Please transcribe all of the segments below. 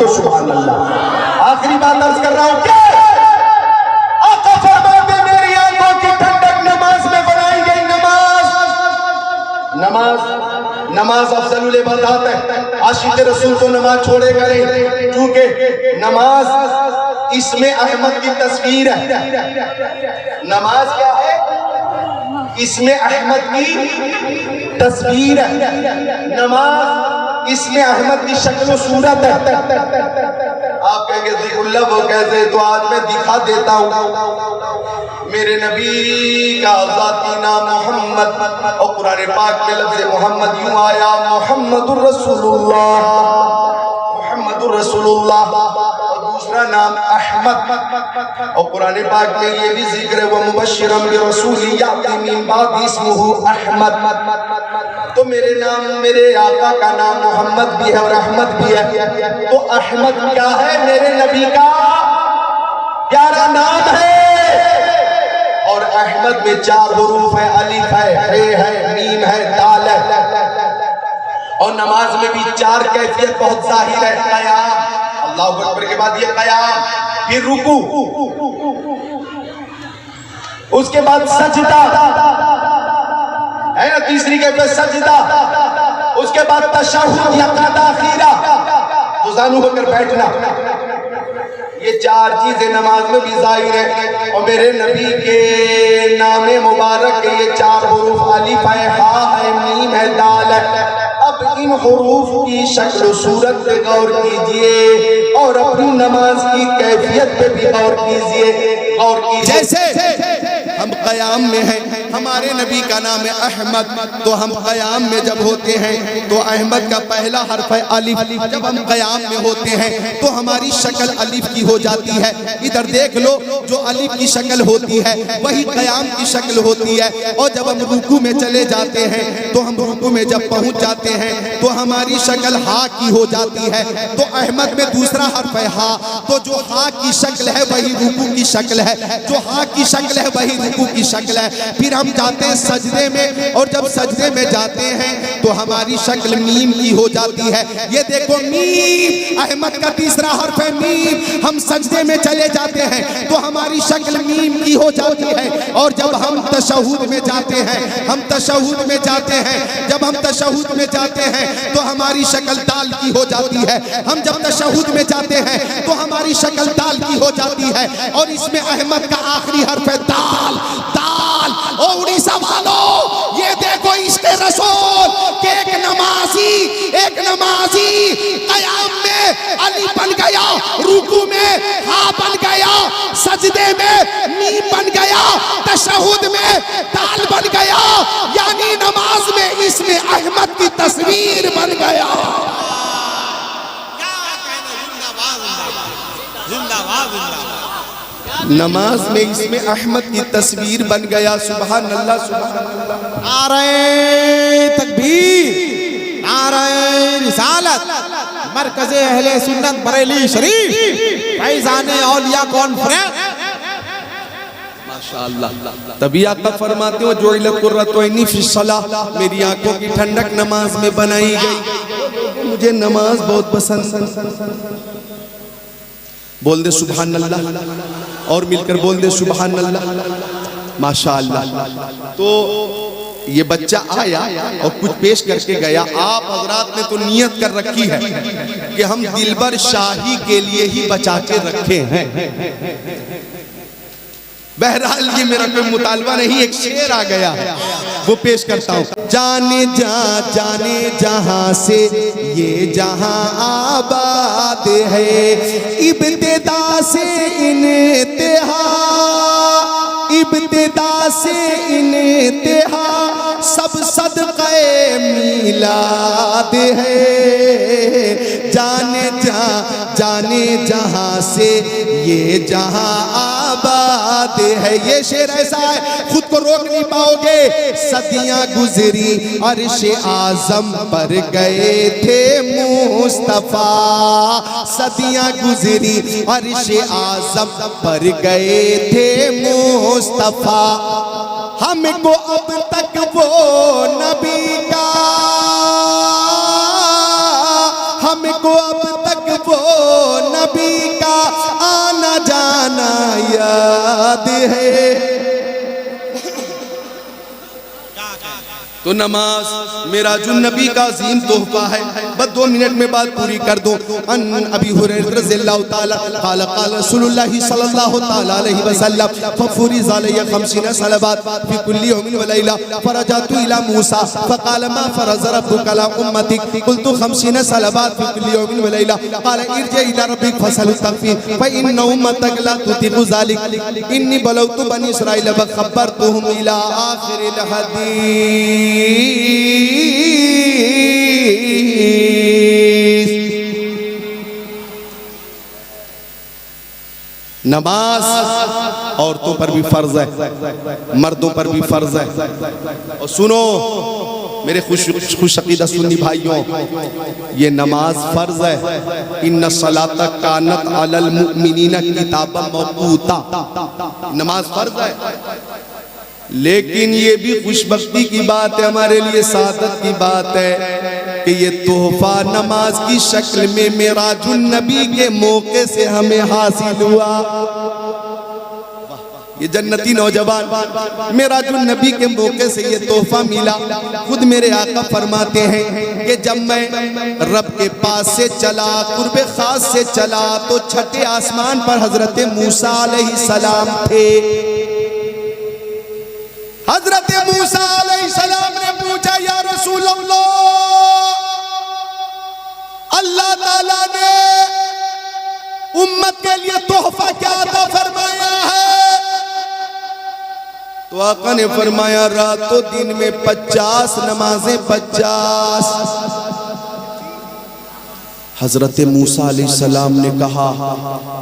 दो सुभान अल्लाह। आखिरी बात अर्ज कर रहा हूं कि आका फरमाते मेरी आंखों की ठंडक नमाज में बनाई गई। नमाज अफजलुल इबादत है। आशिक रसूल को नमाज छोड़े करें, क्योंकि नमाज इसमें अहमद की तस्वीर है। नमाज क्या है? इसमें अहमद की तस्वीर है। नमाज इसमें अहमद की शक्ल सूरत है। आप कहेंगे ज़िक्रुल्लाह वो कैसे? तो आज मैं दिखा देता हूँ। मेरे नबी का ज़ाती नाम मोहम्मद और कुरान पाक में लफ्ज़ मोहम्मद यूं आया, मोहम्मदुर रसूलुल्लाह, मोहम्मदुर रसूलुल्लाह। दूसरा नाम अहमद और कुरान पाक में ये भी जिक्र है, वह मुबश्शिरम बिरसूलिन याती मिन बाद इस्मुहु अहमद। तो मेरे नाम, मेरे आका का नाम मोहम्मद भी है और अहमद भी है। तो अहमद क्या है? मेरे नबी का प्यारा नाम है। और अहमद में 4 हुरूफ है, अलिफ है, मीम है, दाल है। और नमाज में भी 4 कैफियत बहुत जाहिर है। क़याम, अल्लाहु अकबर के बाद ये क़याम, फिर रुकू, उसके बाद सजदा है ना, तीसरी कैफियत सजदा, उसके बाद तशहुद या क़दा खीरा, दुज़ानु होकर बैठना। ये 4 चीजें नमाज में भी जाहिर है। और मेरे नबी के नाम मुबारक के ये 4 हुरूफ अलिफ है, हा है, मीम है, दाल है। अब इन हुरूफ की शक्ल सूरत पे गौर कीजिए और अपनी नमाज की कैफियत पे भी गौर कीजिए। गौर कीजिए, जैसे हम क़याम में हैं, हमारे नबी का नाम है अहमद, तो हम क़याम में जब होते हैं तो अहमद का पहला हर्फ है अलिफ। जब हम क़याम में होते हैं तो हमारी शक्ल अलिफ की हो जाती है। इधर देख लो, जो अलिफ की शक्ल होती है वही क़याम की शक्ल होती है। और जब हम रुकू में चले जाते हैं तो हम रुकू में जब पहुंच जाते हैं तो हमारी शक्ल हा की हो जाती है। तो अहमद में दूसरा हर्फ है हा, तो जो हा की शक्ल है वही रुकू की शक्ल है, जो हा की शक्ल है वही रुकू की शक्ल है। फिर हम जाते हैं सजदे में, और जब सजदे में जाते हैं तो हमारी शक्ल मीम की हो जाती है। ये देखो मीम, अहमद का तीसरा हर्फ है मीम। हम सजदे में चले जाते हैं तो हमारी शक्ल मीम की हो जाती है। और जब हम तशहुद में जाते हैं, हम तशहुद में जाते हैं, जब हम तशहुद में जाते हैं तो हमारी शक्ल दाल की हो जाती है। हम जब तशहुद में जाते हैं तो हमारी शक्ल दाल की हो जाती है। और इसमें अहमद का आखिरी हर्फ है दाल, दाल। और उड़ीसा वालों, ये देखो इश्क़े रसूल के एक नमाजी क़याम में अली बन गया, रुकू में हा बन गया, सजदे में मीम बन गया, तशहुद में दाल बन गया, यानी नमाज में इसमें अहमद की तस्वीर बन गया। नमाज में इसमें अहमद की तस्वीर बन गया। सुभान अल्लाह, सुभान अल्लाह। नारे तकबीर, नारे रिसालत, मरकज़े अहले सुन्नत बरेली शरीफ, फैज़ाने औलिया कॉन्फ्रेंस। माशाअल्लाह। तभी आका फरमाते हो जो कुर्रतुइनी फ़िस्सलाह, मेरी आंखों की ठंडक नमाज में बनाई गई। मुझे नमाज बहुत पसंद। बोल दे सुभान अल्लाह, और मिलकर बोल दे सुभान अल्लाह। माशाअल्लाह। तो ये बच्चा आया और कुछ पेश करके गया। आप हजरात ने तो नियत कर रखी है कि हम दिलबर शाही के लिए ही बचा के रखे हैं। बहरहाल ये मेरा कोई मुतालबा नहीं, एक शेर आ गया है, वो पेश करता हूँ। जाने जहां से ये जहां आबाद है, इब्तिदा से इंतहा सब सदक़े मीलाद है। जाने जहां से ये जहां आबाद है। ये शेर ऐसा है खुद को रोक नहीं पाओगे। सदियां गुजरी अर्श आज़म पर गए थे मुस्तफा, सदियां गुजरी अर्श आज़म पर गए थे मुस्तफा। हमको अब तक वो नबी का, हमको अब तक वो नबी का आना जाना याद है। तो नमाज मेराजुन नबी का अजीम तोहफा है। बस 2 मिनट में बात पूरी कर दो। अन अबी हुरैरा रज़ियल्लाहु ताला क़ाल क़ाल रसूलुल्लाह सल्लल्लाहु ताला अलैहि वसल्लम फफ़ुरिज़ अलैया 50 सलवात फ़ी कुल्ली यौमिन व लैला फरजअतु इला मूसा फ़क़ाल मा फ़रज़ रब्बुका अला उम्मतिक क़ुल्तु 50 सलवात फ़ी कुल्ली यौमिन व लैला क़ाल इरजि इला रब्बिक फ़सअल तग़फ़ीर फ़इन्न उम्मतक ला तुतिक़ु ज़ालिक इन्नी बलौतु बनी इसराईल व ख़ब्बरतुहुम इला आखिरिल हदीस। नमाज औरतों पर भी फर्ज है, मर्दों पर भी फर्ज है। और सुनो मेरे खुश अकीदा सुन्नी भाइयों, ये नमाज फर्ज है। इन्ना सलाता कानत अलल मुमिनीना किताबन मौक़ूता, नमाज फर्ज है। लेकिन ये भी खुशबख्ती की बात है, हमारे लिए सादत की बात है कि ये तोहफा नमाज की शक्ल में मेराजुन नबी के मौके से हमें हासिल हुआ। ये जन्नती नौजवान मेराजुन नबी के मौके से ये तोहफा मिला। खुद मेरे आका फरमाते हैं कि जब मैं रब के पास से चला, कुर्बे खास से चला, तो छठे आसमान पर हजरत मूसा अलैहिस्सलाम थे। हजरत मूसा अलैहिस्सलाम ने पूछा, या रसूल अल्लाह, अल्लाह ताला ने उम्मत के लिए तोहफा क्या अता फरमाया है? तो आका ने फरमाया, रातों दिन में 50 नमाजें 50। हजरत मूसा अलैहिस्सलाम ने कहा,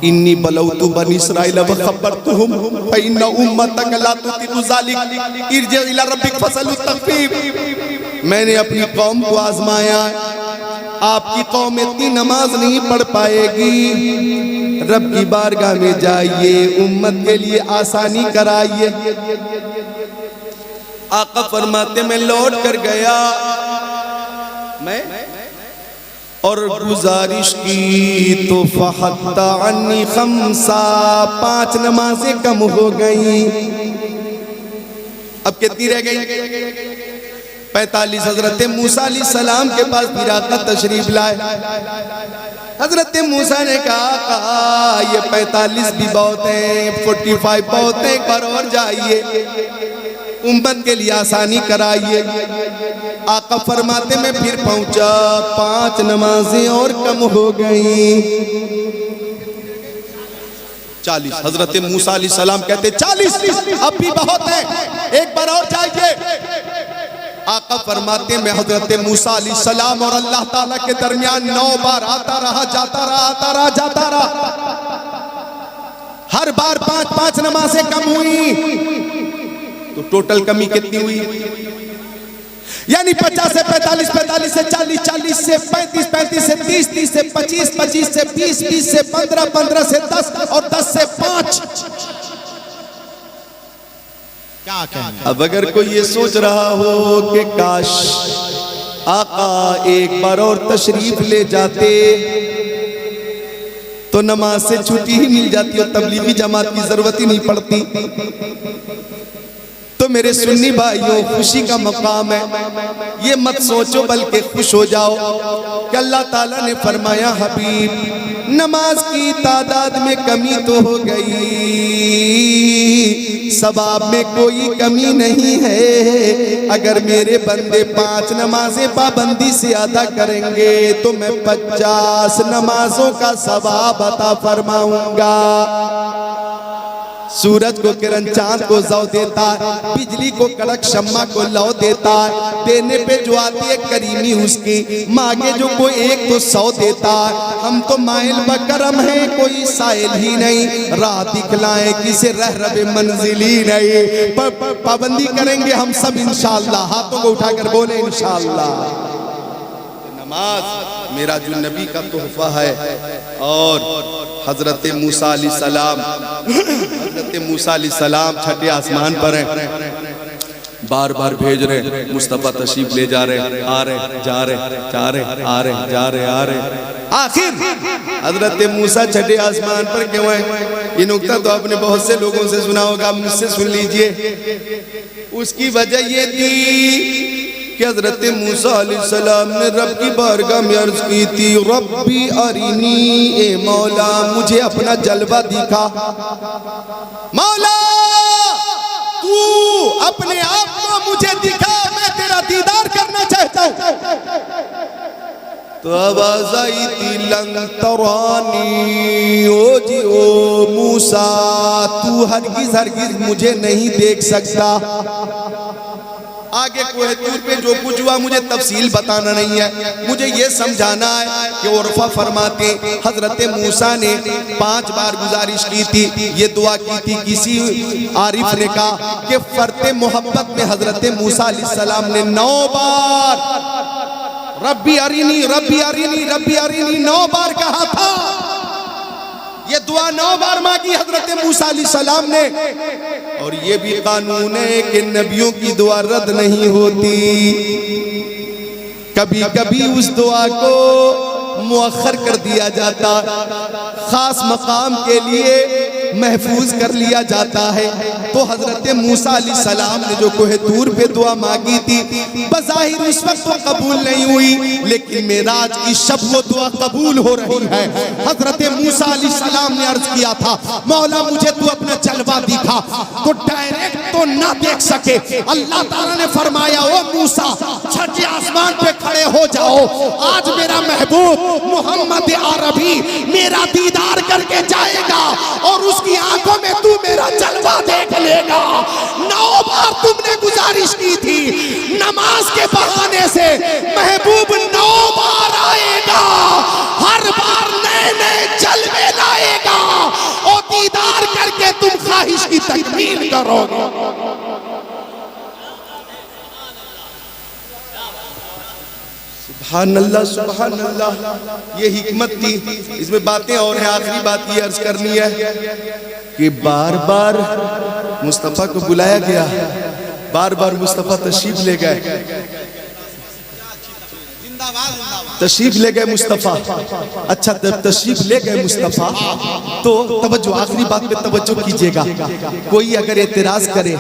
इन्नी बलौतु बनी इसराईल व खब्बरतुहुम फइन्ना उम्मतक ला तुतिक़ु ज़ालिक इरजि इला रब्बिक फ़सअल तग़फ़ीर। मैंने अपनी कौम को आजमाया, आपकी कौम इतनी नमाज नहीं पढ़ पाएगी, रब की बारगाह में जाइए, उम्मत के लिए आसानी कराइए। आका फरमाते मैं लौट कर गया, मैं और गुजारिश की तो फ़हत्ता अन्नी खम्सा, 5 नमाजें कम हो गई। अब कितनी रह गई? 45। हजरत मूसा अलैहिस्सलाम के पास फिर आका तशरीफ लाए। हजरत मूसा ने कहा, ये 45 भी बहुत है, 45 बहुत है, एक बार और जाइए, उम्मत के लिए आसानी कराइए। आका फरमाते मैं फिर पहुंचा, 5 नमाजें और कम हो गई। 40। हजरत मूसा अलैहिस्सलाम कहते 40 अब भी बहुत है, एक बार और जाइए। आका फरमाते मैं हजरत मूसा अलैहिस्सलाम और अल्लाह ताला के दरमियान 9 बार आता रहा, जाता रहा, आता रहा, जाता रहा। हर बार 5-5 नमाजें कम हुई, तो टोटल कमी कितनी हुई? यानी 50 से 45, 45 से 40, 40 से 35, 35 से 30, 30 से 25, 25 से 20, 20 से 15, 15 से 10 और 10 से 5। क्या कहना? अब अगर कोई ये सोच रहा हो कि काश आका एक बार और तशरीफ ले जाते तो नमाज से छुट्टी ही मिल जाती और तबलीगी जमात की जरूरत ही नहीं पड़ती, तो मेरे सुन्नी भाइयों, खुशी का मकाम है। ये मत सोचो बल्कि खुश हो जाओ कि अल्लाह ताला ने फरमाया, हबीब नमाज की तादाद में कमी तो हो गई, सवाब में कोई कमी नहीं है। अगर मेरे बंदे 5 नमाजें पाबंदी से अदा करेंगे तो मैं 50 नमाजों का सवाब अता फरमाऊंगा। सूरज को किरण चांद को जौ देता है, बिजली को कड़क शम्मा को लौ देता है, देने पे जो आती है करीमी उसकी, मांगे जो कोई एक तो 100 देता है। हम तो माइल बकरम है, कोई साइल ही नहीं, राह दिखलाए किसे रह रबे मंजिल ही नहीं। पाबंदी करेंगे हम सब इंशाअल्लाह, हाथों को उठाकर बोले इंशाअल्लाह। नमाज मेराजुन नबी का तोहफा है। और हजरत मूसा अलैहिस्सलाम छठे आसमान पर हैं। बार बार भेज रहे, मुस्तफा तशरीफ ले जा रहे, आ रहे, जा रहे, जा रहे, आ रहे, जा रहे, आ रहे। आखिर हजरत मूसा छठे आसमान पर क्यों है? ये नुक्ता तो आपने बहुत से लोगों से सुना होगा, मुझसे सुन लीजिए। उसकी वजह ये थी कि हजरत मूसा अलैहिस्सलाम ने रब की बारगाह में अर्ज की थी, रब्बी अरिनी, ए मौला मुझे अपना जलवा दिखा। मौला तू अपने आप को मुझे दिखा, मैं तेरा दीदार करना चाहता हूं। तो आवाज आई थी, लंग तरानी, ओ जी ओ मूसा तू हरगिज हरगिज मुझे नहीं देख सकता। आगे कोहे तूर पे जो कुछ हुआ मुझे तफसील बताना नहीं है, मुझे ये समझाना है कि उर्फा फरमाते हजरत मूसा ने 5 बार गुजारिश की थी, ये दुआ की थी। किसी आरिफ ने कहा कि फरते मोहब्बत में हजरत मूसा अलैहिस्सलाम ने 9 बार रब्बी अरिनी, रब्बी अरिनी, रब्बी अरिनी 9 बार कहा था। ये दुआ 9 बार मांगी हजरत मूसा अलैहिस्सलाम ने। और ये भी कानून है कि नबियों की दुआ रद्द नहीं होती। कभी कभी उस दुआ को मुअख्खर कर दिया जाता, खास मकाम के लिए महफूज कर लिया जाता है। तो हजरत मूसा अलैहिस्सलाम ने जो कोहे तूर पे दुआ मांगी थी, बज़ाहिर उस वक्त तो कबूल नहीं हुई, लेकिन मेराज की शब वो दुआ कबूल हो रही है। हजरत मूसा अलैहिस्सलाम ने अर्ज किया था, मौला मुझे तू अपना जलवा दिखा। तो डायरेक्ट तो ना देख सके, अल्लाह ताला ने फरमाया, ओ मूसा छठे आसमान पे खड़े हो जाओ, आज मेरा महबूब मोहम्मद अरबी मेरा दीदार करके जाएगा और उसकी आंखों में तू मेरा जलवा देख लेगा। 9 बार तुमने गुजारिश की थी, नमाज के बहाने से महबूब 9 बार आएगा, हर बार नए नए जलवे लाएगा और दीदार करके तुम ख्वाहिश की तकमील करोगे। सुभान अल्लाह, सुभान अल्लाह। ये हिकमत थी, इसमें बातें और है। आखिरी बात ये अर्ज करनी है कि बार बार मुस्तफा को बुलाया गया, बार बार मुस्तफा तशरीफ ले गए, तशरीफ ले गए मुस्तफा। अच्छा तशरीफ ले गए मुस्तफा, तो तवज्जो, आखिरी बात पे तवज्जो कीजिएगा। कोई अगर एतराज करे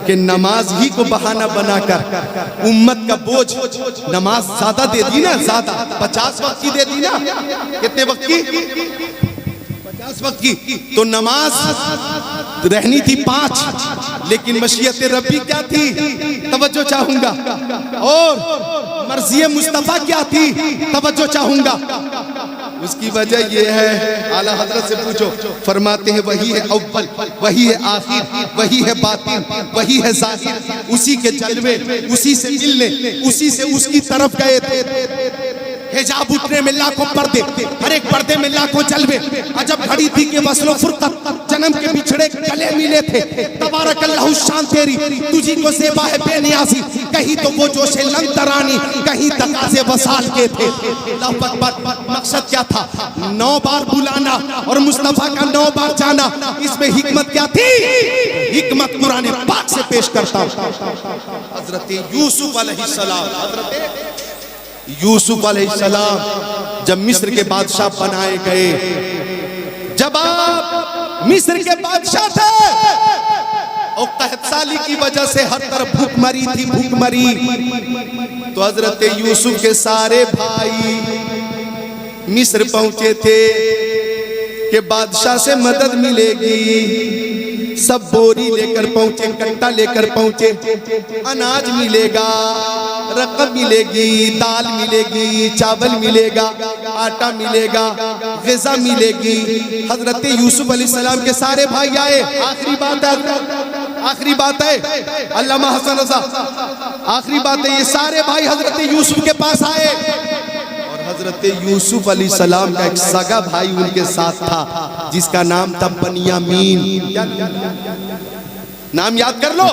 कि नमाज ही को बहाना बनाकर उम्मत का बोझ, नमाज ज्यादा दे दी ना, ज्यादा 50 वक्त की दे दी ना, कितने वक्त की? 50 वक्त की। तो नमाज रहनी थी 5, लेकिन मशीयत रब्बी क्या थी? तवज्जो चाहूंगा। और मर्ज़ी मुस्तफा क्या थी? तवज्जो चाहूंगा। उसकी वजह यह है, आला हजरत से पूछो, फरमाते हैं वही है अव्वल, वही है आखिर, वही है बातिन, वही है ज़ाहिर। उसी के जलवे, उसी से मिलने, उसी से उसकी तरफ गए थे। हिजाब उठने में लाखों पर्दे, हर एक पर्दे में लाखों जलवे। अजब घड़ी थी कि वस्लो फुरकत, जन्म के बिछड़े गले मिले थे। तबारक अल्लाह शान तेरी, तुझी को सेवा है बेनियाजी। कहीं तो वो जोशे लंग तरानी, कहीं तकाज़े वसाल के थे। अल्लाहु अकबर। मकसद क्या था? 9 बार बुलाना और मुस्तफा का 9 बार जाना। इसमें हिकमत क्या थी? हिकमत कुरान पाक से पेश करता हूं। हजरत यूसुफ अलैहिस्सलाम, हजरत यूसुफ अलैहिस्सलाम जब मिस्र के बादशाह बनाए गए, जब आप मिस्र के बादशाह थे और कहत साली की वजह से हर तरफ भूखमरी थी, भूखमरी। तो हजरत यूसुफ के सारे भाई मिस्र पहुंचे थे कि बादशाह से मदद मिलेगी। सब बोरी लेकर पहुंचे, कट्टा लेकर पहुंचे, अनाज मिलेगा, रकम मिलेगी, दाल मिलेगी, चावल मिलेगा, आटा मिलेगा, ग़िज़ा मिलेगी। हजरत यूसुफ अलैहिस्सलाम के सारे भाई आए। आखिरी बात है, आखिरी बात है, अल्लामा हसन रज़ा, आखिरी बात है, ये सारे भाई हजरत यूसुफ के पास आए। हजरत यूसुफ अलैहिस्सलाम का एक सगा भाई उनके साथ था, जिसका नाम था बनियामीन। नाम याद कर लो,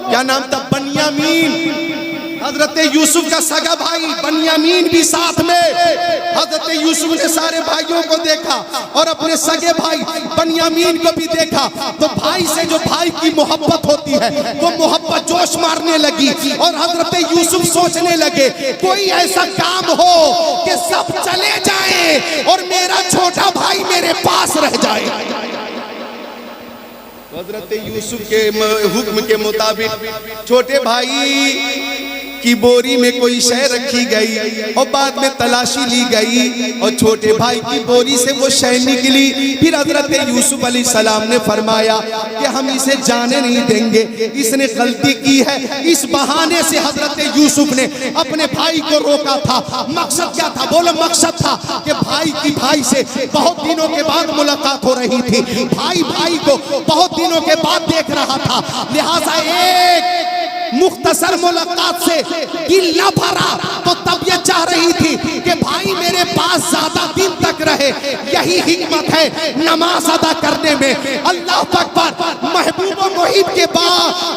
क्या नाम था? बनियामीन। हजरत यूसुफ का सगा भाई बनियामीन भी साथ में। हजरत यूसुफ ने सारे भाइयों को देखा, देखा और अपने सगे भाई बनियामीन को भी देखा तो भाई से जो भाई की मोहब्बत होती है वो मोहब्बत जोश मारने लगी। और हजरत यूसुफ सोचने लगे कोई ऐसा काम हो कि सब चले जाएं और मेरा छोटा भाई मेरे पास रह जाए। हजरत यूसुफ के हुक्म के मुताबिक छोटे भाई की बोरी में कोई शय रखी गई और बाद में तलाशी ली गई और छोटे भाई की बोरी से वो शय निकली। फिर हजरत यूसुफ अलैहिस्सलाम ने फरमाया कि हम इसे जाने नहीं देंगे, इसने गलती की है। इस बहाने से हजरत यूसुफ ने अपने भाई को रोका था। मकसद क्या था? बोलो मकसद था कि भाई की भाई से बहुत दिनों के बाद मुलाकात हो रही थी, भाई भाई को बहुत दिनों के बाद देख रहा था, लिहाजा एक मुख्तसर मुलाकात से दिल न भरा तो तब ये चाह रही थी कि भाई मेरे पास ज्यादा दिन तक रहे। यही हिकमत है नमाज अदा करने में। अल्लाह अकबर। महबूब व मुहिब के बाद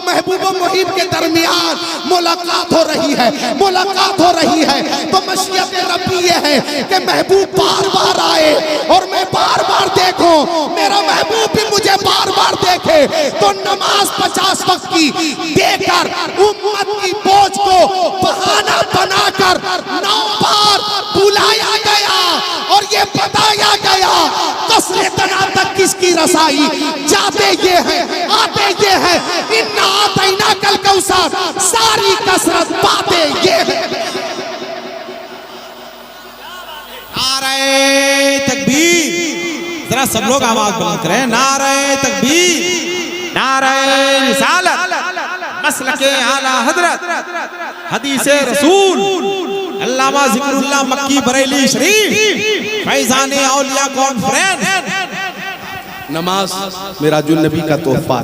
महबूब व मुहिब के दरमियान मुलाकात हो रही है, मुलाकात हो रही है तो मशीयत रब्बी ये है कि महबूब बार बार आए और मैं बार बार देखूं, मेरा महबूब भी मुझे बार बार देखे। तो नमाज 50 वक्त की देकर उम्मत की बोझ को बहाना बनाकर 9 बार बुलाया गया और ये बताया गया कसरे तना तक किसकी रसाई। जाते ये है, आते ये है, इन्ना आतैना कल कौसर, सारी कसरत बातें ये है। नारे तकबीर, जरा सब लोग आवाज बुलंद करें। नारे तकबीर, नारे रिसालत, मसलके आला हजरत, हदीसे रसूल, अल्लामा जिक्रुल्लाह मक्की बरेली शरीफ, फैजान औलिया कॉन्फ्रेंस। नमाज मिराजुल नबी का तोहफा,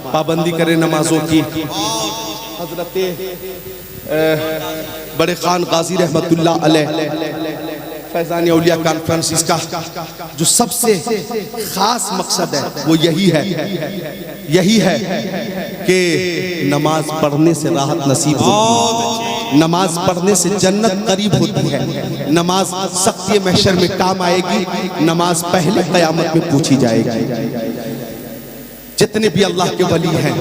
पाबंदी करें नमाजों की। हजरत बड़े खान गाजी रहमतुल्लाह अलैह फैजान औलिया कॉन्फ्रेंस, इसका जो सबसे खास मकसद है वो यही है कि नमाज पढ़ने से राहत नसीब होती है, नमाज पढ़ने से जन्नत करीब होती है, नमाज सख्ती महशर में काम आएगी, नमाज पहले क़यामत में पूछी जाएगी। जितने भी अल्लाह के वली हैं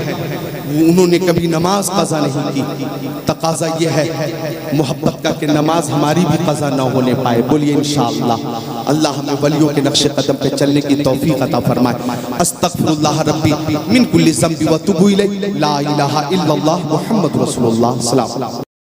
उन्होंने कभी नमाज कज़ा नहीं की। तकाजा ये है मोहब्बत का कि नमाज हमारी भी कज़ा ना होने पाए। बोलिए इंशाअल्लाह। अल्लाह हमें वलियों के नक्शे कदम पे चलने की तौफीक अता फरमाए। अस्तगफिरुल्लाह रब्बी मिन कुल्ली ज़ंबि व तुबू इलैहि, ला इलाहा इल्लल्लाह मुहम्मद रसूलुल्लाह सल्लल्लाहु अलैहि वसल्लम।